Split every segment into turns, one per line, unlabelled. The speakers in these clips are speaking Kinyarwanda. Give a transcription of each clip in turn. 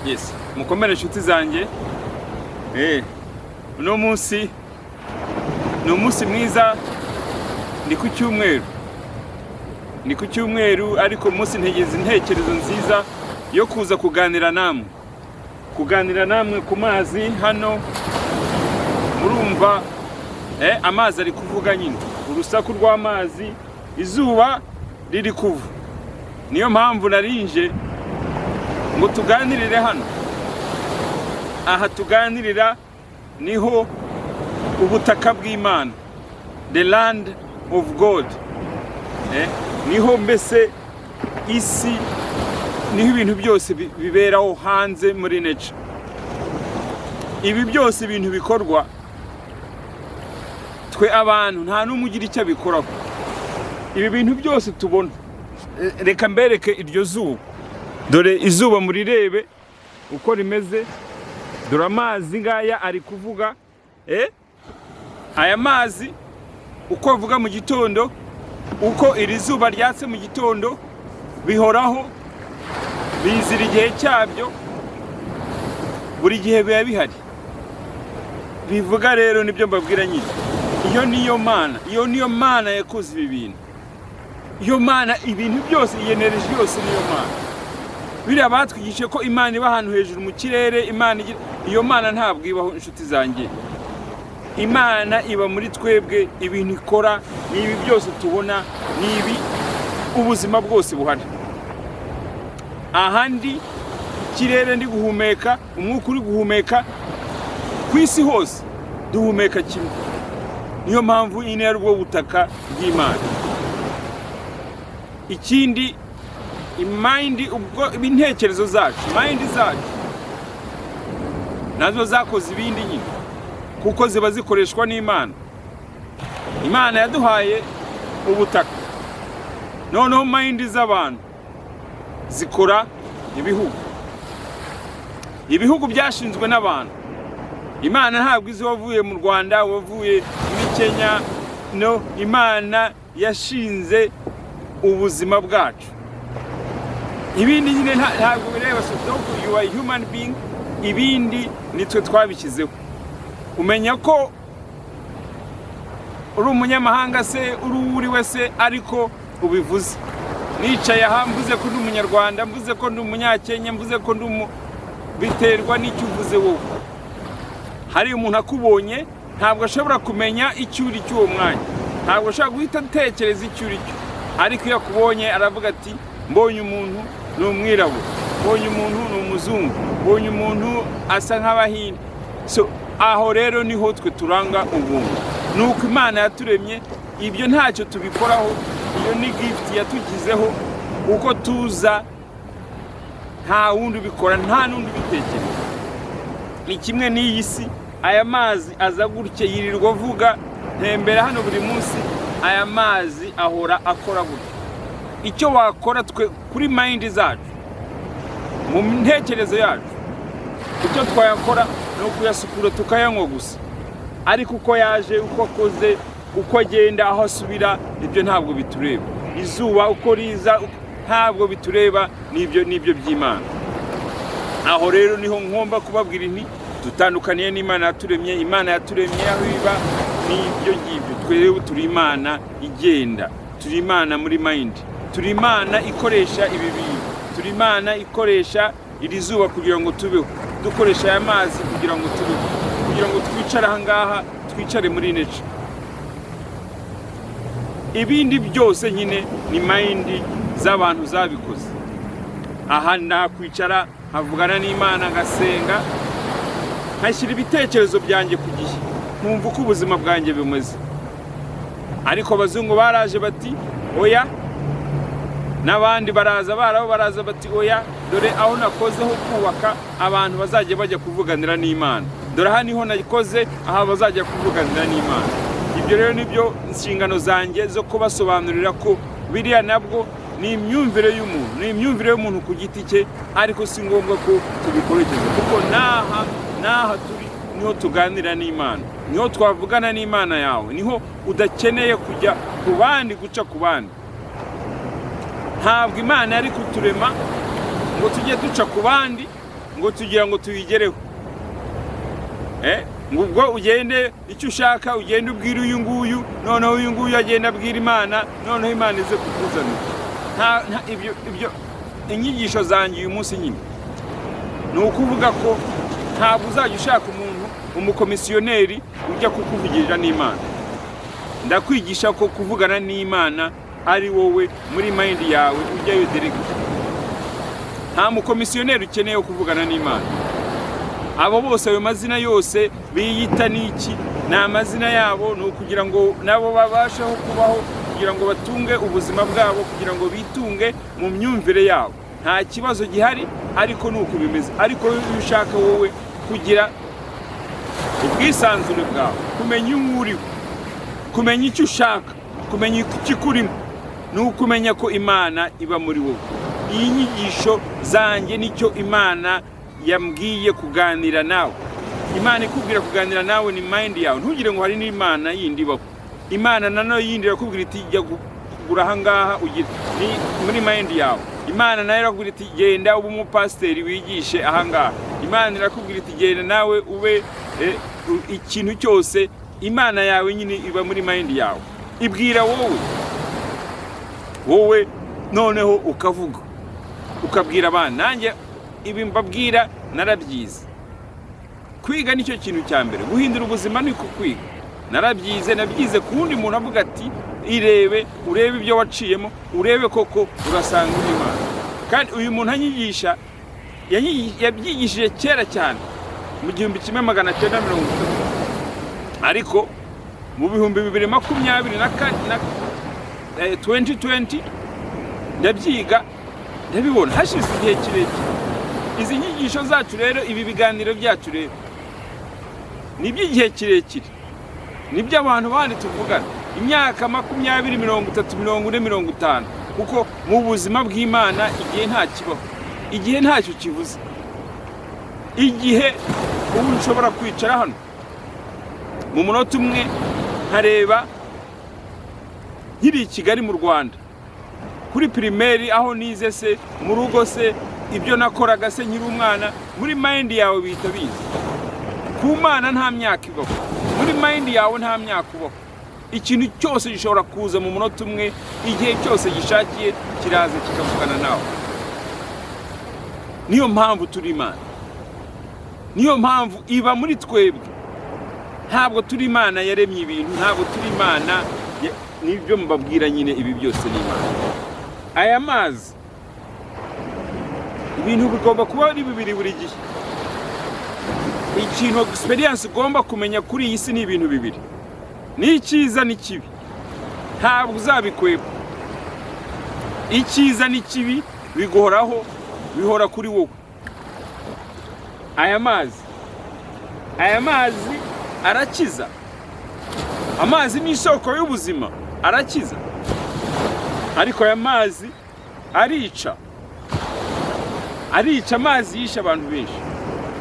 Yes, mukomere inshuti zanjye. Uno munsi ni umunsi mwiza, ni ku cyumweru, ariko umunsi ntegeze intekerezo nziza yo kuza kuganira namwe ku mazi. Hano murumva amazi ari kuvuga nyine, urusaku rw'amazi, izuba riri kuva. Niyo mpamvu narinje ngo tuganirire hano. Aha tuganirira niho ubutaka bw'Imana, the land of God. Niho mbese isi, niho ibintu byose biberaho hanze muri nature. Ibi byose ibintu bikorwa, twe abantu nta n'umwe ugira icyo abikoraho. Ibi bintu byose tubona, reka mbereke iryo zuba. Dore izuba murirebe uko rimeze, dore amazi ngaya ari kuvuga. Aya mazi uko avuga mu gitondo, uko iri zuba ryatse mu gitondo, bihoraho, bizira igihe cyabyo, buri gihe biba bihari. Bivuga rero nibyo mbabwira nyine, iyo niyo Mana yakoze ibi bintu. Iyo Mana, ibintu byose, iyi energy yose niyo Mana. Biriya batwigishe ko Imana iba ahantu hejuru mu kirere, iyo Mana ntabwo ibaho inshuti zanjye. Imana iba muri twebwe, ibintu ikora n'ibi byose tubona, n'ibi ubuzima bwose buhari. Ahandi kirere ndi guhumeka, umwuka uri guhumeka, ku isi hose duhumeka kimwe. Niyo mpamvu ine ari bwo butaka bw'Imana. Ikindi, ubwo intekerezo zacu, mind zacu nazo zakoze ibindi nyine, kuko ziba zikoreshwa n'Imana. Imana yaduhaye ubutaka, noneho mind z'abantu zikora ibihugu byashinzwe n'abantu. Imana ntabwo izi wavuye mu Rwanda, wavuye muri Kenya. No, Imana yashinze ubuzima bwacu. Ibindi nyine ntabwo bireba. So you are a human being, ibindi nitwe twabishyizeho. Umenya ko uri umunyamahanga se, uri wese, ariko ubivuze. Nicaye aha mvuze ko ndi umunyarwanda, mvuze ko ndi umunyakenya, mvuze ko ndi biterwa n'icyo uvuze wowe. Hari umuntu akubonye, ntabwo ashobora kumenya icyo uri cy'uwo mwanya, ntabwo ashobora guhita atekereza icyo uri cyo, ariko iyo akubonye aravuga ati mbonye umuntu ni umwirabura, mbonye umuntu ni umuzungu, mbonye umuntu asa nk'Abahinde. So aho rero niho twe turanga ubuntu. Nuko Imana yaturemye, ibyo ntacyo tubikoraho, iyo ni gift yatugizeho. Uko tuza nta wundi ubikora, nta n'undi ubitekereza. Ni kimwe n'iyi si, aya mazi aza gutya, yirirwa avuga, ntembera hano buri munsi, aya mazi ahora akora gutya. Icyo wakora twe kuri mind zacu, mu ntekerezo yacu, icyo twayakora ni ukuyasukura tukayanywa gusa. Ariko uko yaje, uko akoze, uko agenda, aho asubira, ibyo ntabwo bitureba. Izuba uko riza ntabwo bitureba, nibyo by'Imana. Aho rero niho ngomba kubabwira nti dutandukaniye n'Imana yaturemye. Imana yaturemye aho iba n'ibyo ngibyo. Twebwe turi Imana igenda, turi Imana muri mind, turi Imana ikoresha ibi bintu, turi Imana ikoresha iri zuba kugira ngo tubeho, dukoresha aya mazi kugira ngo tubeho, kugira ngo twicare aha ngaha, twicare muri nature. Ibindi byose nyine ni mind z'abantu zabikoze. Aha nakwicara nkavugana n'Imana, ngasenga, nkashyira ibitekerezo byanjye ku gihe, nkumva uko ubuzima bwanjye bumeze. Ariko abazungu baraje bati oya, n'abandi baraza bati oya, dore aho nakozeho kubaka abantu bazajya bajya kuvuganira n'Imana. Dore aha niho nakoze, aha bazajya kuvuganira n'Imana. Ibyo rero nibyo inshingano zanjye zo kubasobanurira ko biriya nabwo ni imyumvire y'umuntu, ni imyumvire y'umuntu ku giti cye, ariko si ngombwa ko tubikorekeza, kuko naha turi niho tuganira n'Imana, niho twavugana n'Imana yawe, niho udakeneye kujya ku bandi, guca ku bandi. Ntabwo Imana yari kuturema ngo tujye duca ku bandi ngo tugira ngo tuyigereho. Ngo ubwo ugende icyo ushaka, ugende ubwira uyu nguyu, noneho uyu nguyu agenda abwira Imana, noneho Imana ize kukuzanira. Ibyo inyigisho zanjye uyu munsi nyine ni ukuvuga ko ntabwo uzajya ushaka umuntu umukomisiyoneri ujya kukuvugirira n'Imana. Ndakwigisha ko kuvugana n'Imana ari wowe muri mind yawe ujyayo direct. Nta mukomisiyoneri ukeneye kuvugana n'Imana. Abo bose ayo mazina yose biyita n'iki, ni amazina yabo, ni ukugira ngo nabo babasheho kubaho, kugira ngo batunge ubuzima bwabo, kugira ngo bitunge mu myumvire yabo. Nta kibazo gihari, ariko nuko bimeze. Ariko iyo ushaka wowe kugira ubwisanzure bwawe, kumenya uriho, kumenya icyo ushaka, kumenya ikikurimo, ni ukumenya ko Imana iba muri wowe. Iyi nyigisho zanjye nicyo Imana yambwiye kuganira nawe. Imana ikubwira kuganira nawe ni mind yawe. Ntugire ngo hari n'Imana yindi baho. Imana nano yindi irakubwira iti jya kugura aha ngaha ugira ni muri mind yawe. Imana nayo irakubwira iti genda ube umupasiteri wigishe aha ngaha. Imana irakubwira iti genda nawe ube ikintu cyose. Imana yawe nyine iba muri mind yawe. Ibwira wowe noneho ukavuga, ukabwira abana. Nanjye ibi mbabwira narabyize. Kwiga nicyo kintu cya mbere, guhindura ubuzima niko kwiga. Nabyize kundi muntu avuga ati urebe ibyo waciyemo, urebe koko urasanga Imana. Kandi uyu muntu anyigisha yabyigishije kera cyane mu 1930, ariko mu 2020 ndabyiga ndabibona hashize igihe kirekire. Izi nyigisho zacu rero, ibi biganiro byacu rero ni by'igihe kirekire, nibyo abantu bandi tuvugana imyaka 20, 30, 40, 50, kuko mu buzima bw'Imana igihe nta kibaho, igihe ntacyo kivuze. Igihe ubu nshobora kwicara hano mu munota umwe nkareba nkiri i Kigali mu Rwanda, kuri primaire aho nize se, mu rugo se, ibyo nakoraga se nkiri umwana, muri mind yawe bihita biza. Ku Mana nta myaka ibaho, muri mind yawe nta myaka ubaho. Ikintu cyose gishobora kuza mu munota umwe, igihe cyose gishakiye kiraza kikavugana nawe. Niyo mpamvu turi Imana, niyo mpamvu iba muri twebwe. Ntabwo turi Imana yaremye ibintu, ntabwo turi Imana. Nibyo mbabwira nyine, ibi byose ni Imana. Aya mazi, ibintu bigomba kuba ari bibiri buri gihe. Ikintu experience ugomba kumenya kuri iyi si ni ibintu bibiri, ni icyiza n'ikibi. Ntabwo uzabikweba. Icyiza n'ikibi bigohoraho, bihora kuri wowe. Aya mazi arakiza. Amazi ni isoko y'ubuzima, arakiza. Ariko aya mazi arica. Amazi yisha abantu benshi,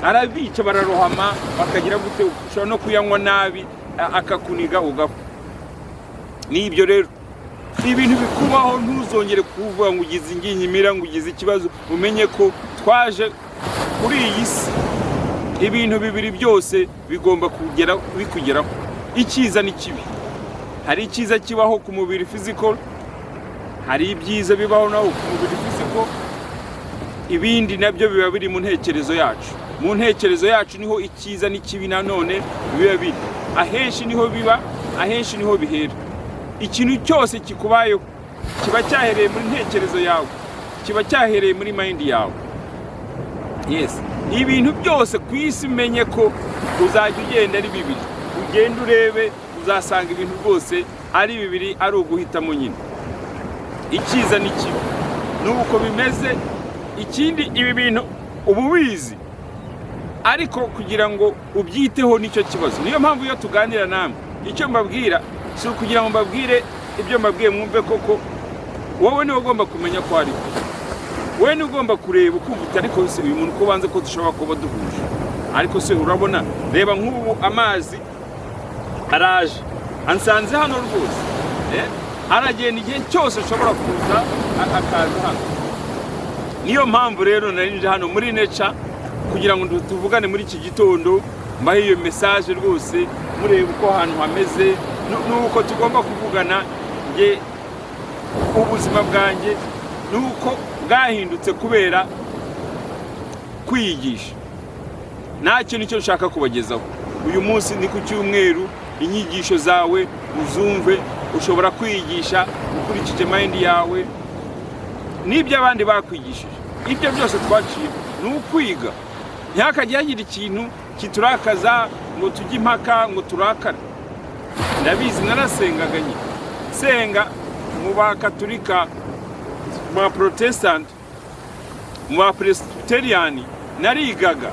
arabica, bararohama, bakagira gute, ushobora no kuyanywa nabi akakuniga ugapfa. Nibyo rero ibintu bikubaho, ntuzongere kuvuga ngo ugize inginyimira, ngo ugize ikibazo. Umenye ko twaje kuri iyi si, ibintu bibiri byose bigomba bikugeraho, icyiza n'ikibi. Hari icyiza kibaho ku mubiri physical, hari ibyiza bibaho naho ku mubiri physical. Ibindi nabyo biba biri mu ntekerezo yacu. Mu ntekerezo yacu niho icyiza n'ikibi nanone biba biri. Ahenshi niho biba, ahenshi niho bihera. Ikintu cyose kikubayeho kiba cyahereye muri ntekerezo yawe, kiba cyahereye muri mind yawe. Yes, ibintu byose ku isi menye ko uzajya ugenda ari bibiri. Ugenda urebe, uzasanga ibintu byose ari bibiri, ari uguhitamo nyine. Icyiza n'ikibi nuko bimeze. Ikindi, ibi bintu ububizi, ariko kugira ngo ubyiteho nicyo kibazo. Niyo mpamvu iyo tuganira namwe, icyo mbabwira si kugira ngo mbabwire ibyo mbabwiye mwumve koko. Wowe niwe ugomba kumenya ko ari, wowe niwe ugomba kureba ukumva, ariko se uyu muntu ko banze ko dushobora kuba duhuje. Ariko se urabona, reba nk'ubu amazi araje ansanze hano rwose, aragenda igihe cyose ushobora kuza akaza hano. Niyo mpamvu rero nari nje hano muri nature kugira ngo tuvugane muri iki gitondo, mbahe iyo message rwose murebe uko ahantu hameze nuko tugomba kuvugana. Nge ubuzima bwanjye nuko bwahindutse kubera kwiyigisha. Nta kintu cyo nshaka kubagezaho. Uyu munsi ni ku cyumweru, inyigisho zawe uzumve, ushobora kwiyigisha ukurikije mind yawe n'ibyo abandi bakwigishije. Ibyo byose twaciye ni ukwiga. Ntihakajye hagira ikintu kiturakaza ngo tujye impaka ngo turakara. Ndabizi narasengaga nyine, senga mu bakatolika, mu baprotestant, mu bapresbyterian, narigaga.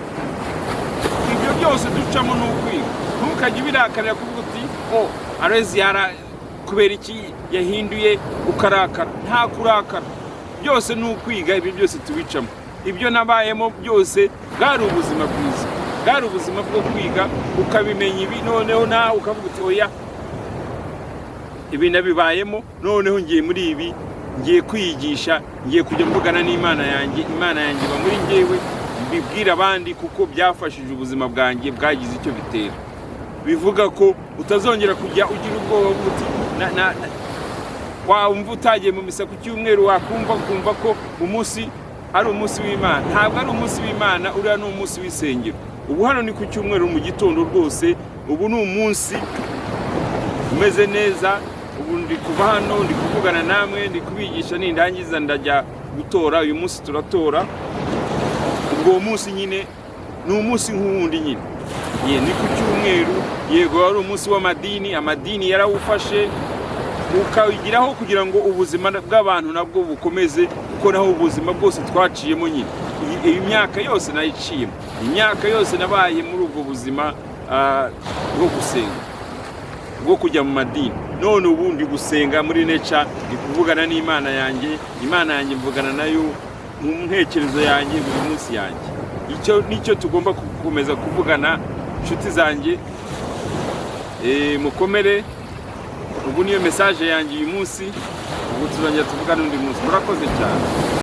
Ibyo byose ducamo ni ukwiga. Ntukajye ubirakarira kuvuga uti arezi yara kubera iki yahinduye ukarakara. Nta kurakara, byose ni ukwiga. Ibyo byose tubicamo. Ibyo nabayemo byose bwari ubuzima bwiza, bwari ubuzima bwo kwiga, ukabimenya ibi noneho nawe ukavuga uti oya ibi nabibayemo, noneho ngiye muri ibi, ngiye kwiyigisha, ngiye kujya mvugana n'Imana yanjye. Imana yanjye iba muri njyewe, mbibwira abandi kuko byafashije ubuzima bwanjye, bwagize icyo bitera. Bivuga ko utazongera kujya ugira ubwoba buti wumva utagiye mu misa ku cyumweru, wakumva ko umunsi ari umunsi w'Imana. Ntabwo ari umunsi w'Imana, uriya ni umunsi w'isengero. Ubu hano ni ku cyumweru mu gitondo rwose. Ubu ni umunsi umeze neza. Ubu ndi kuva hano, ndi kuvugana namwe, ndi kubigisha, nindangiza ndajya gutora. Uyu munsi turatora. Ubwo munsi nyine ni umunsi nk'uwundi nyine. Ni ku cyumweru. Yego ari umunsi w'amadini, amadini yarawufashe ukawigiraho kugira ngo ubuzima bw'abantu nabwo bukomeze, kuko naho ubuzima bwose twaciyemo nyine. Iyi myaka yose nayiciyemo, imyaka yose nabaye muri ubwo buzima bwo gusenga, bwo kujya mu madini. None ubundi gusenga muri nature, ndi kuvugana n'Imana yanjye. Imana yanjye mvugana nayo mu ntekerezo yanjye buri munsi yanjye. Icyo nicyo tugomba gukomeza kuvugana, inshuti zanjye. Mukomere. Ubu niyo message yanjye uyu munsi. Ubu tuzongera tuvugana undi munsi. Murakoze cyane.